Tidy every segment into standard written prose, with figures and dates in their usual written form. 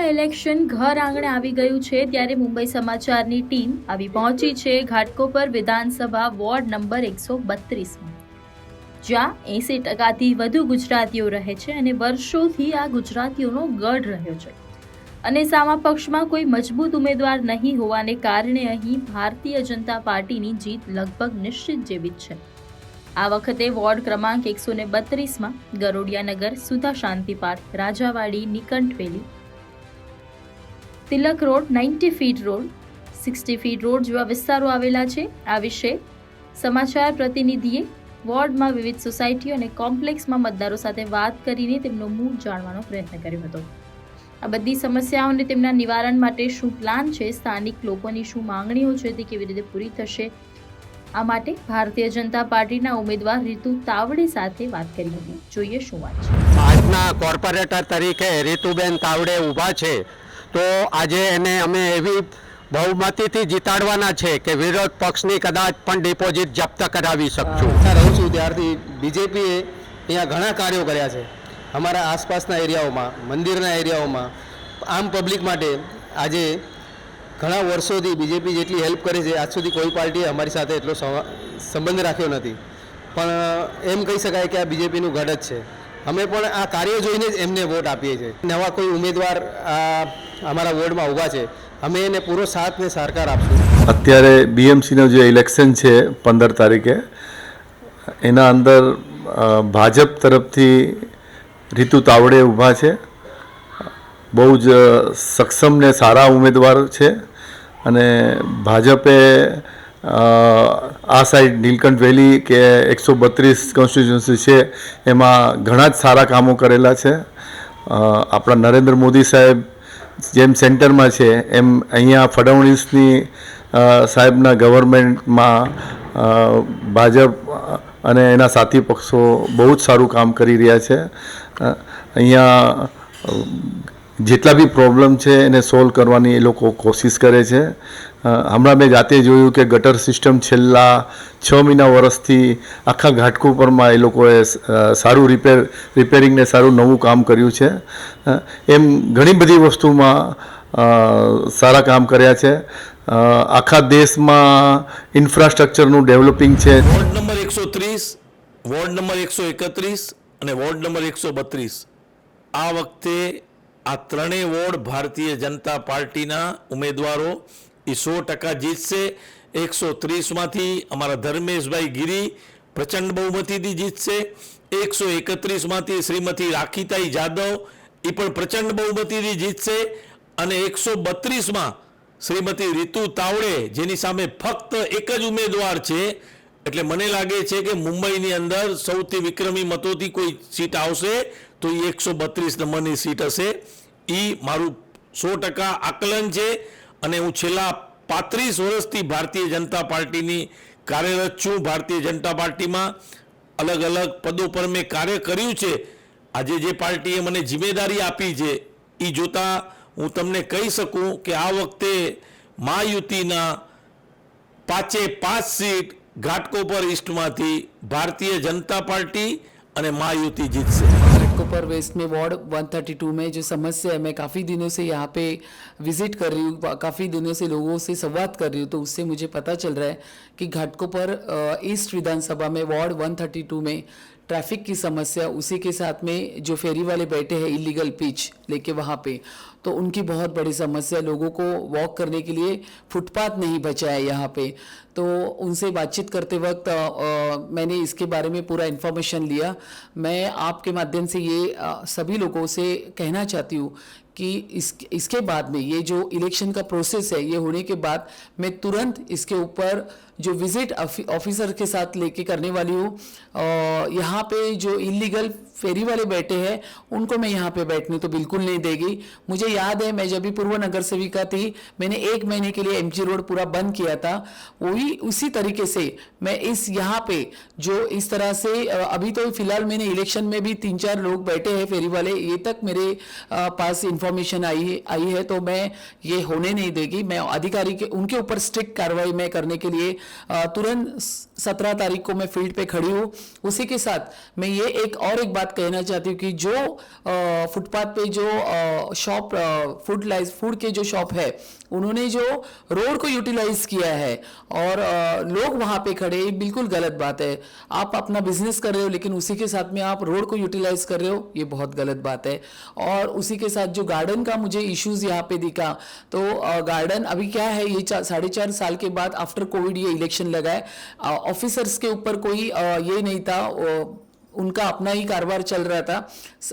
Election ઘર આંગણે આવી ગયું છે ત્યારે મુંબઈ સમાચારની ટીમ આવી પહોંચી છે ઘાટકોપર વિધાનસભા વોર્ડ નંબર 132માં, જ્યાં 80%થી વધુ ગુજરાતીઓ રહે છે અને વર્ષોથી આ ગુજરાતીઓનો ગઢ રહ્યો છે અને સામા પક્ષમાં કોઈ મજબૂત ઉમેદવાર નહીં હોવાને કારણે અહીં ભારતીય જનતા પાર્ટીની જીત લગભગ નિશ્ચિત જેવી જ છે। આ વખતે વોર્ડ ક્રમાંક 132માં ગરોડિયાનગર, સુધા શાંતિ પાર્ક, રાજાવાડી, નિકંઠવેલી, Tilak road, 90 feet road, 60 feet road જેવા વિસ્તારો આવેલા છે। આ વિશે સમાચાર પ્રતિનિધિએ વોર્ડમાં વિવિધ સોસાયટીઓ અને કોમ્પ્લેક્સમાં મતદારો સાથે વાત કરીને તેમનો મૂડ જાણવાનો પ્રયત્ન કર્યો હતો। આ બધી સમસ્યાઓને તેમના નિવારણ માટે શું પ્લાન છે, સ્થાનિક લોકોની શું માંગણીઓ છે, તે કેવી રીતે પૂરી થશે, આ માટે ભારતીય જનતા પાર્ટીના ઉમેદવાર રીતુ તાવડે સાથે વાત કરી હતી। જોઈએ શું વાત છે। આજના કોર્પોરેટર તરીકે રીતુબેન તાવડે ઊભા છે, તો આજે એને અમે એવી બહુમતીથી જીતાડવાના છે કે વિરોધ પક્ષની કદાચ પણ ડિપોઝિટ જપ્ત કરાવી શકશું। રહું છું ત્યારથી બીજેપીએ અહીંયા ઘણા કાર્યો કર્યા છે અમારા આસપાસના એરિયાઓમાં, મંદિરના એરિયાઓમાં, આમ પબ્લિક માટે। આજે ઘણા વર્ષોથી બીજેપી જેટલી હેલ્પ કરે છે, આજ સુધી કોઈ પાર્ટીએ અમારી સાથે એટલો સંબંધ રાખ્યો નથી, પણ એમ કહી શકાય કે આ બીજેપીનું ગઢ જ છે। અમે પણ આ કાર્ય જોઈને જ એમને વોટ આપીએ છીએ। નવા કોઈ ઉમેદવાર અમારા વોર્ડમાં ઊભા છે, અમે એને પૂરો સાથ ને સહકાર આપશું। અત્યારે બીએમસીનું જે ઇલેક્શન છે 15 તારીખે, એના અંદર ભાજપ તરફથી રીતુ તાવડે ઊભા છે। બહુ જ સક્ષમ ને સારા ઉમેદવાર છે અને ભાજપે આ સાઈડ નીલકંઠ વેલી કે 132 કોન્સ્ટિટ્યુન્સી છે એમાં ઘણા જ સારા કામો કરેલા છે। આપણા નરેન્દ્ર મોદી સાહેબ જેમ સેન્ટરમાં છે એમ અહીંયા ફડણવીસની સાહેબના ગવર્મેન્ટમાં ભાજપ અને એના સાથી પક્ષો બહુ જ સારું કામ કરી રહ્યા છે। અહીંયા જેટલા બી પ્રોબ્લેમ છે એને સોલ્વ કરવાની એ લોકો કોશિશ કરે છે। હમણાં મેં જાતે જોયું કે ગટર સિસ્ટમ છેલ્લા 6 મહિના વર્ષથી આખા ઘાટકોપરમાં એ લોકોએ સારું રિપેરિંગ ને સારું નવું કામ કર્યું છે। એમ ઘણી બધી વસ્તુમાં સારા કામ કર્યા છે। આખા દેશમાં ઇન્ફ્રાસ્ટ્રક્ચરનું ડેવલપિંગ છે। વોર્ડ નંબર 130, વોર્ડ નંબર 131 અને વોર્ડ નંબર 132 આ વખતે આ ત્રણેય વોર્ડ ભારતીય જનતા પાર્ટીના ઉમેદવારો એ 100% જીતશે। 130માંથી અમારા ધર્મેશભાઈ ગીરી પ્રચંડ બહુમતીથી જીતશે। 131માંથી શ્રીમતી રાખીતાઈ જાદવ એ પણ પ્રચંડ બહુમતીથી જીતશે અને 132માં શ્રીમતી રીતુ તાવડે જેની સામે ફક્ત એક જ ઉમેદવાર છે, એટલે મને લાગે છે કે મુંબઈની અંદર સૌથી વિક્રમી મતોથી કોઈ સીટ આવશે તો એ 132 નંબરની સીટ હશે। એ મારું 100% આકલન છે અને હું છેલ્લા 35 વર્ષથી ભારતીય જનતા પાર્ટીની કાર્યરત છું। ભારતીય જનતા પાર્ટીમાં અલગ અલગ પદો પર મેં કાર્ય કર્યું છે। આજે જે પાર્ટીએ મને જિમ્મેદારી આપી છે એ જોતાં હું તમને કહી શકું કે આ વખતે મહાયુતિના 5 સીટ ઘાટકોપર ઈસ્ટમાંથી ભારતીय जनता पार्टी અને महायुति जीतશે। घाटकोपर वेस्ट में वार्ड 132 में जो समस्या है, मैं काफ़ी दिनों से यहाँ पे विजिट कर रही हूँ, काफ़ी दिनों से लोगों से संवाद कर रही हूँ, तो उससे मुझे पता चल रहा है कि घाटकोपर ईस्ट विधानसभा में वार्ड 132 में ट्रैफिक की समस्या, उसी के साथ में जो फेरी वाले बैठे हैं इलीगल पिच लेके वहाँ पे, तो उनकी बहुत बड़ी समस्या। लोगों को वॉक करने के लिए फुटपाथ नहीं बचा है यहाँ पे। तो उनसे बातचीत करते वक्त मैंने इसके बारे में पूरा इन्फॉर्मेशन लिया। मैं आपके माध्यम से ये सभी लोगों से कहना चाहती हूँ कि इसके बाद में ये जो इलेक्शन का प्रोसेस है, ये होने के बाद मैं तुरंत इसके ऊपर जो विजिट ऑफिसर के साथ लेके करने वाली हूँ। यहाँ पे जो इलीगल फेरी वाले बैठे हैं उनको मैं यहाँ पे बैठने तो बिल्कुल नहीं देगी। मुझे याद है मैं जब भी पूर्व नगर सेविका थी, मैंने 1 महीने के लिए एमजी रोड पूरा बंद किया था। वही उसी तरीके से मैं इस यहाँ पे जो इस तरह से अभी तो फिलहाल मैंने इलेक्शन में भी 3-4 लोग बैठे हैं फेरी वाले, ये तक मेरे पास इंफॉर्मेशन आई है, तो मैं ये होने नहीं देगी। मैं अधिकारी के उनके ऊपर स्ट्रिक्ट कार्रवाई मैं करने के लिए तुरंत 17 तारीख को मैं फील्ड पे खड़ी हूँ। उसी के साथ मैं ये एक बात बात कहना चाहती हूँ कि जो फुटपाथ पे जो शॉप फूड के जो शॉप है, उन्होंने जो रोड को यूटिलाइज किया है और लोग वहाँ पे खड़े, ये बिल्कुल गलत बात है। आप अपना बिजनेस कर रहे हो लेकिन उसी के साथ में आप रोड को यूटिलाइज कर रहे हो, ये बहुत गलत बात है। और उसी के साथ जो गार्डन का मुझे इश्यूज यहाँ पे दिखा, तो गार्डन अभी क्या है, ये 4.5 साल के बाद आफ्टर कोविड ये इलेक्शन लगा है, ऑफिसर्स के ऊपर कोई ये नहीं था, उनका अपना ही कारोबार चल रहा था।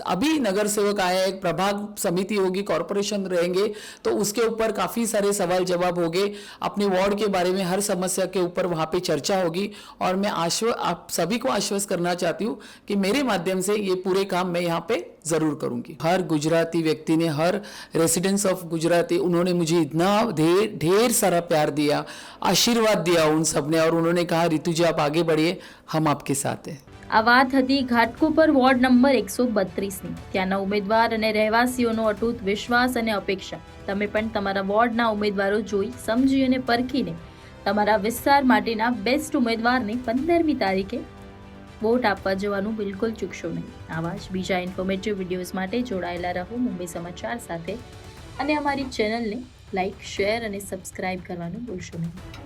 अभी नगर सेवक आया, एक प्रभाग समिति होगी, कॉरपोरेशन रहेंगे, तो उसके ऊपर काफ़ी सारे सवाल जवाब होंगे, अपने वार्ड के बारे में हर समस्या के ऊपर वहाँ पे चर्चा होगी। और मैं आप सभी को आश्वस्त करना चाहती हूँ कि मेरे माध्यम से ये पूरे काम मैं यहाँ पे ज़रूर करूँगी। हर गुजराती व्यक्ति ने, हर रेसिडेंट्स ऑफ गुजराती, उन्होंने मुझे इतना ढेर सारा प्यार दिया, आशीर्वाद दिया उन सब ने, और उन्होंने कहा ऋतु जी आप आगे बढ़िए, हम आपके साथ हैं। આ વાત હતી ઘાટકોપર વોર્ડ નંબર 132ની। ત્યાંના ઉમેદવાર અને રહેવાસીઓનો અતૂટ વિશ્વાસ અને અપેક્ષા। તમે પણ તમારા વોર્ડના ઉમેદવારો જોઈ, સમજી અને પરખીને તમારા વિસ્તાર માટેના બેસ્ટ ઉમેદવારને 15મી તારીખે વોટ આપવા જવાનું બિલકુલ ચૂકશો નહીં। આવા જ બીજા ઇન્ફોર્મેટિવ વિડીયોઝ માટે જોડાયેલા રહો મુંબઈ સમાચાર સાથે, અને અમારી ચેનલને લાઇક, શેર અને સબસ્ક્રાઇબ કરવાનું ભૂલશો નહીં।